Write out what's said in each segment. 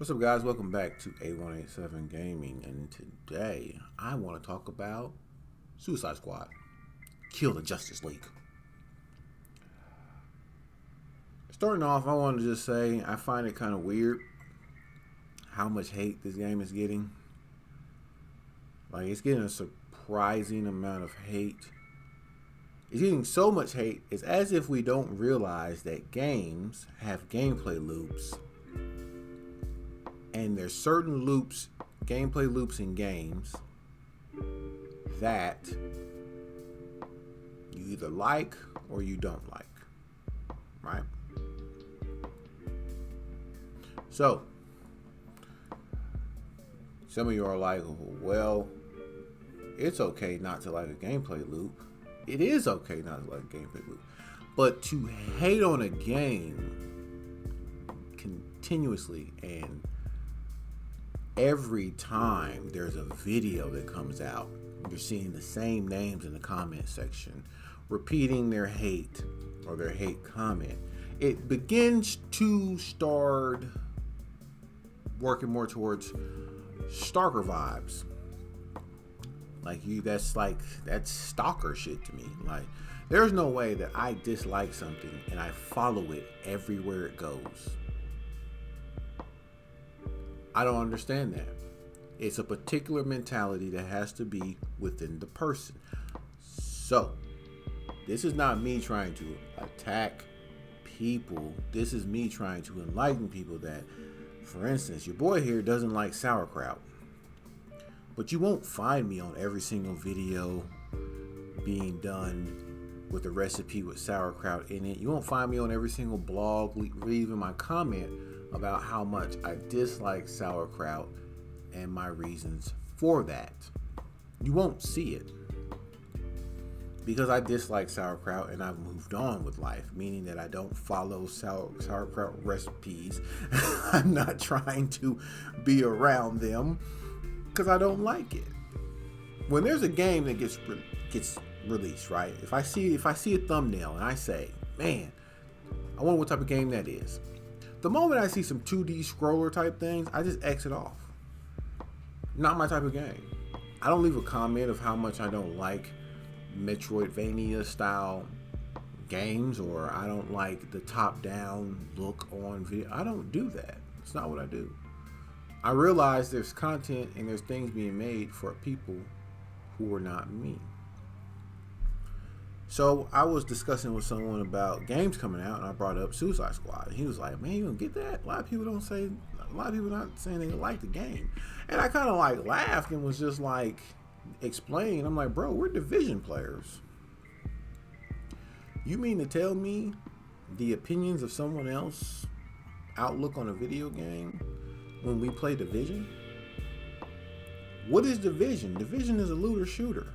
What's up, guys? Welcome back to A187 Gaming, and today I want to talk about Suicide Squad. Kill the Justice League. Starting off, I want to just say I find it kind of weird how much hate this game is getting. Like, it's getting a surprising amount of hate. It's getting so much hate, it's as if we don't realize that games have gameplay loops. And there's certain loops, gameplay loops in games that you either like or you don't like, right? So, some of you are like, well, it's okay not to like a gameplay loop. It is okay not to like a gameplay loop. But to hate on a game continuously and every time there's a video that comes out, you're seeing the same names in the comment section repeating their hate or their hate comment. It begins to start working more towards stalker vibes. That's stalker shit to me. Like, there's no way that I dislike something and I follow it everywhere it goes. I don't understand that. It's a particular mentality that has to be within the person. So, this is not me trying to attack people. This is me trying to enlighten people that, for instance, your boy here doesn't like sauerkraut. But you won't find me on every single video being done with a recipe with sauerkraut in it. You won't find me on every single blog leaving my comment about how much I dislike sauerkraut and my reasons for that. You won't see it because I dislike sauerkraut and I've moved on with life, meaning that I don't follow sauerkraut recipes. I'm not trying to be around them because I don't like it. When there's a game that gets released, right? If I see a thumbnail and I say, man, I wonder what type of game that is. The moment I see some 2D scroller type things, I just exit off. Not my type of game. I don't leave a comment of how much I don't like Metroidvania style games, or I don't like the top-down look on video. I don't do that. It's not what I do. I realize there's content and there's things being made for people who are not me. So I was discussing with someone about games coming out, and I brought up Suicide Squad. And he was like, "Man, you don't get that? A lot of people not saying they like the game." And I kind of like laughed and was just like explaining. I'm like, "Bro, we're Division players. You mean to tell me the opinions of someone else outlook on a video game when we play Division? What is Division? Division is a looter shooter.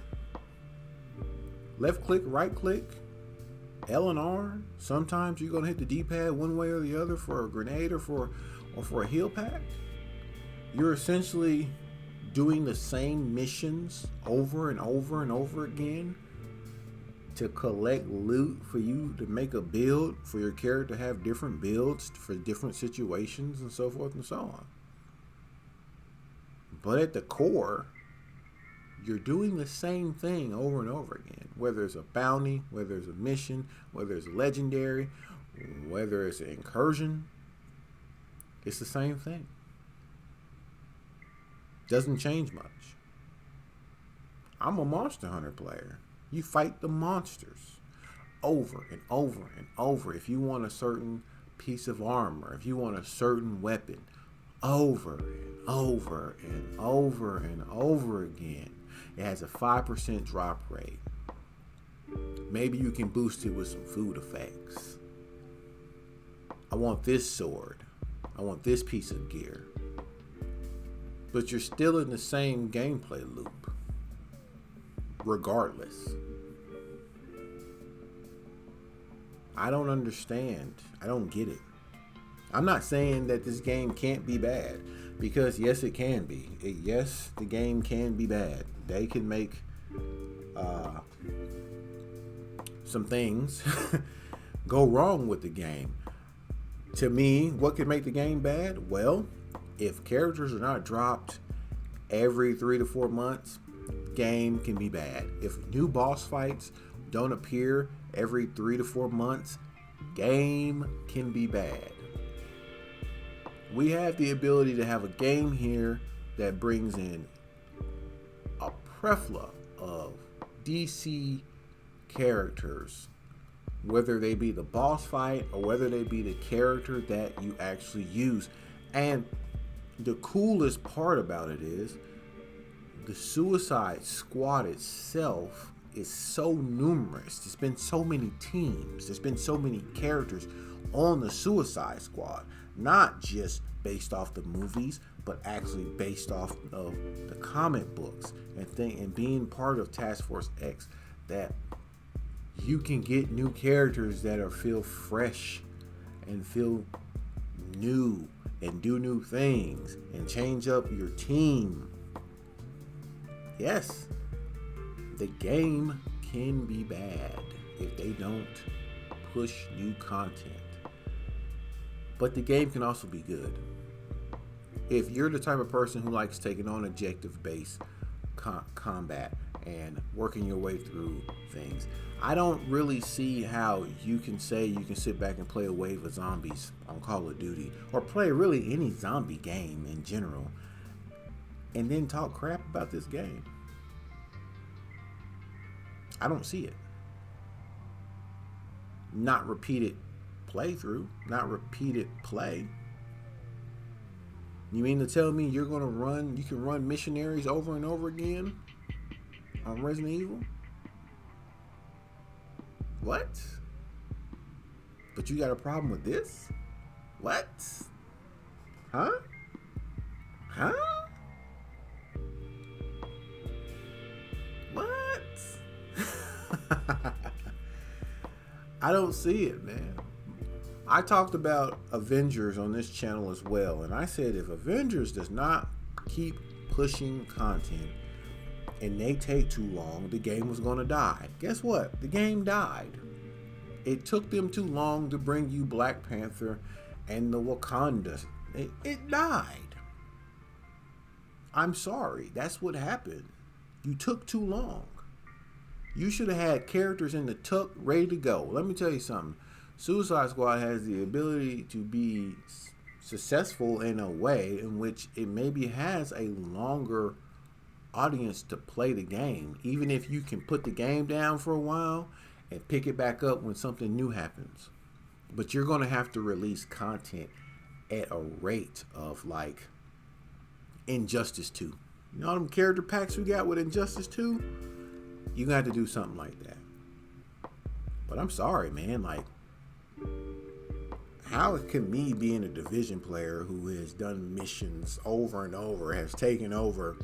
Left click, right click, L and R. Sometimes you're gonna hit the D-pad one way or the other for a grenade or for a heal pack. You're essentially doing the same missions over and over and over again to collect loot for you to make a build, for your character to have different builds for different situations and so forth and so on. But at the core, you're doing the same thing over and over again. Whether it's a bounty, whether it's a mission, whether it's a legendary, whether it's an incursion, it's the same thing. Doesn't change much. I'm a Monster Hunter player. You fight the monsters over and over and over. If you want a certain piece of armor, if you want a certain weapon, over and over and over and over again. It has a 5% drop rate. Maybe you can boost it with some food effects. I want this sword. I want this piece of gear. But you're still in the same gameplay loop, regardless. I don't understand. I don't get it. I'm not saying that this game can't be bad, because yes, it can be. Yes, the game can be bad. They can make some things go wrong with the game. To me, what could make the game bad? Well, If characters are not dropped every 3 to 4 months, game can be bad. If new boss fights don't appear every 3 to 4 months, game can be bad. We have the ability to have a game here that brings in a plethora of DC characters, whether they be the boss fight or whether they be the character that you actually use. And the coolest part about it is the Suicide Squad itself is so numerous. There's been so many teams. There's been so many characters on the Suicide Squad. Not just based off the movies, but actually based off of the comic books and being part of Task Force X, that you can get new characters that feel fresh and feel new and do new things and change up your team. Yes, the game can be bad if they don't push new content. But the game can also be good. If you're the type of person who likes taking on objective-based combat and working your way through things, I don't really see how you can say you can sit back and play a wave of zombies on Call of Duty, or play really any zombie game in general, and then talk crap about this game. I don't see it. Not repeated playthrough, not repeated play. You mean to tell me you can run missionaries over and over again on Resident Evil? What? But you got a problem with this? What? Huh? Huh? What? I don't see it, man. I talked about Avengers on this channel as well, and I said if Avengers does not keep pushing content and they take too long, the game was going to die. Guess what? The game died. It took them too long to bring you Black Panther and the Wakanda. It died. I'm sorry. That's what happened. You took too long. You should have had characters in the tuck ready to go. Let me tell you something. Suicide Squad has the ability to be successful in a way in which it maybe has a longer audience to play the game, even if you can put the game down for a while and pick it back up when something new happens. But you're going to have to release content at a rate of like Injustice 2. You know all them character packs we got with Injustice 2? You're going to have to do something like that. But I'm sorry, man. Like, how can me being a Division player who has done missions over and over, has taken over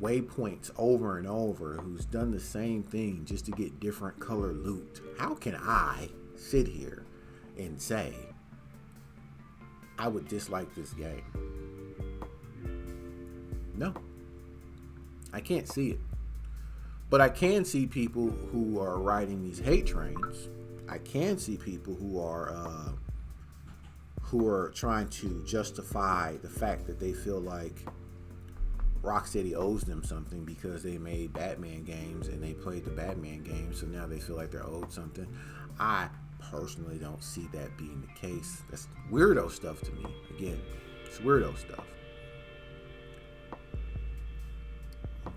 waypoints over and over, who's done the same thing just to get different color loot, how can I sit here and say I would dislike this game? No, I can't see it. But I can see people who are riding these hate trains. I can see people who are trying to justify the fact that they feel like Rocksteady owes them something because they made Batman games and they played the Batman games, so now they feel like they're owed something. I personally don't see that being the case. That's weirdo stuff to me. Again, it's weirdo stuff.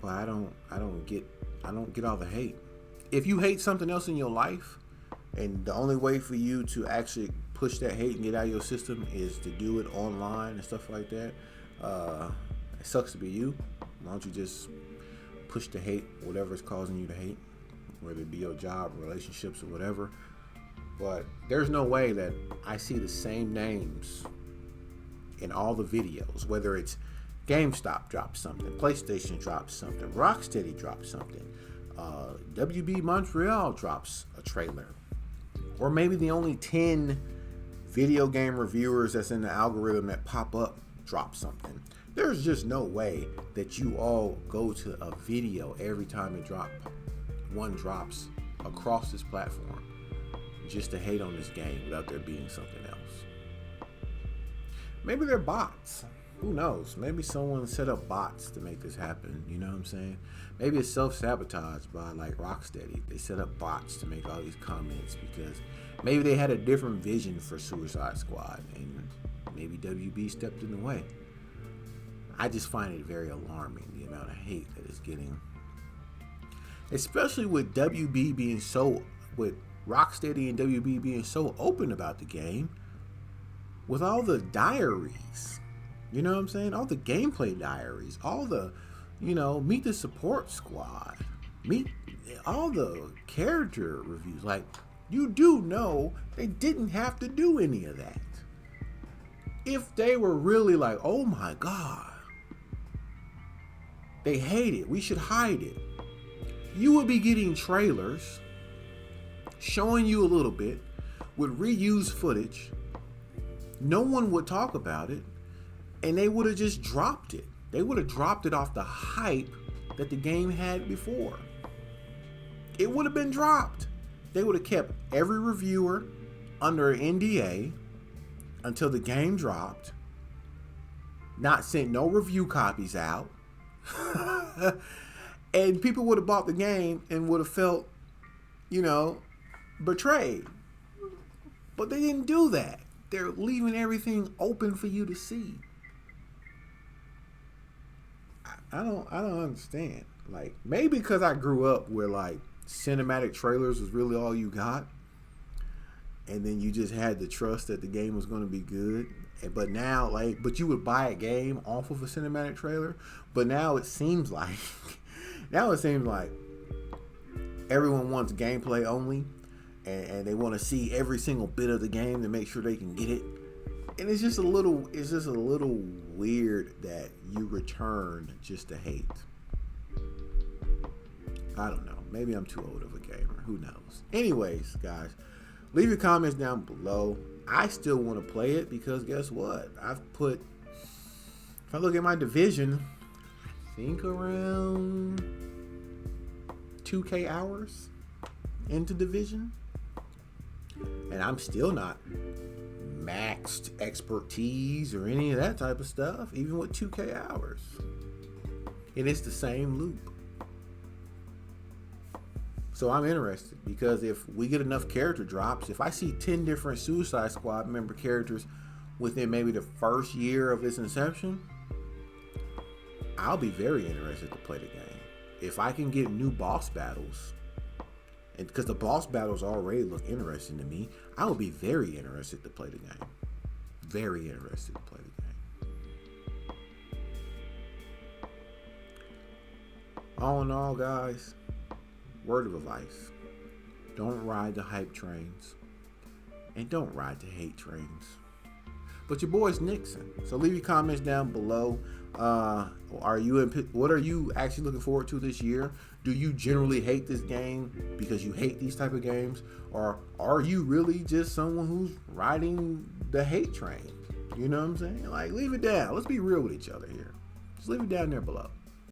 But I don't get all the hate. If you hate something else in your life, and the only way for you to actually push that hate and get out of your system is to do it online and stuff like that, it sucks to be you. Why don't you just push the hate, whatever is causing you to hate, whether it be your job, relationships, or whatever. But there's no way that I see the same names in all the videos, whether it's GameStop drops something, PlayStation drops something, Rocksteady drops something, WB Montreal drops a trailer, or maybe the only 10 video game reviewers that's in the algorithm that pop up drop something. There's just no way that you all go to a video every time one drops across this platform just to hate on this game without there being something else. Maybe they're bots. Who knows? Maybe someone set up bots to make this happen. You know what I'm saying? Maybe it's self-sabotage by like Rocksteady. They set up bots to make all these comments because maybe they had a different vision for Suicide Squad and maybe WB stepped in the way. I just find it very alarming, the amount of hate that it's getting. Especially with WB being so, with Rocksteady and WB being so open about the game. With all the diaries. You know what I'm saying? All the gameplay diaries. All the, meet the support squad. Meet all the character reviews. Like, you do know they didn't have to do any of that. If they were really like, oh my God, they hate it, we should hide it, you would be getting trailers showing you a little bit with reused footage. No one would talk about it, and they would have just dropped it. They would have dropped it off the hype that the game had before. It would have been dropped. They would have kept every reviewer under an NDA until the game dropped, not sent no review copies out, and people would have bought the game and would have felt, betrayed. But they didn't do that. They're leaving everything open for you to see. I don't understand. Like, maybe because I grew up where like cinematic trailers was really all you got, and then you just had to trust that the game was going to be good. But now, but you would buy a game off of a cinematic trailer. But now it seems like, everyone wants gameplay only, and they want to see every single bit of the game to make sure they can get it. And it's just a little weird that you return just to hate. I don't know. Maybe I'm too old of a gamer. Who knows? Anyways, guys, leave your comments down below. I still want to play it because guess what? If I look at my division, I think around 2K hours into division. And I'm still not maxed expertise or any of that type of stuff, even with 2K hours. And it's the same loop. So I'm interested because if we get enough character drops, if I see 10 different Suicide Squad member characters within maybe the first year of its inception, I'll be very interested to play the game. If I can get new boss battles, and because the boss battles already look interesting to me, I will be very interested to play the game. Very interested to play the game. All in all, guys, word of advice: don't ride the hype trains, and don't ride the hate trains. But your boy's Nixon. So leave your comments down below. What are you actually looking forward to this year? Do you generally hate this game because you hate these type of games? Or are you really just someone who's riding the hate train? You know what I'm saying? Like, leave it down. Let's be real with each other here. Just leave it down there below.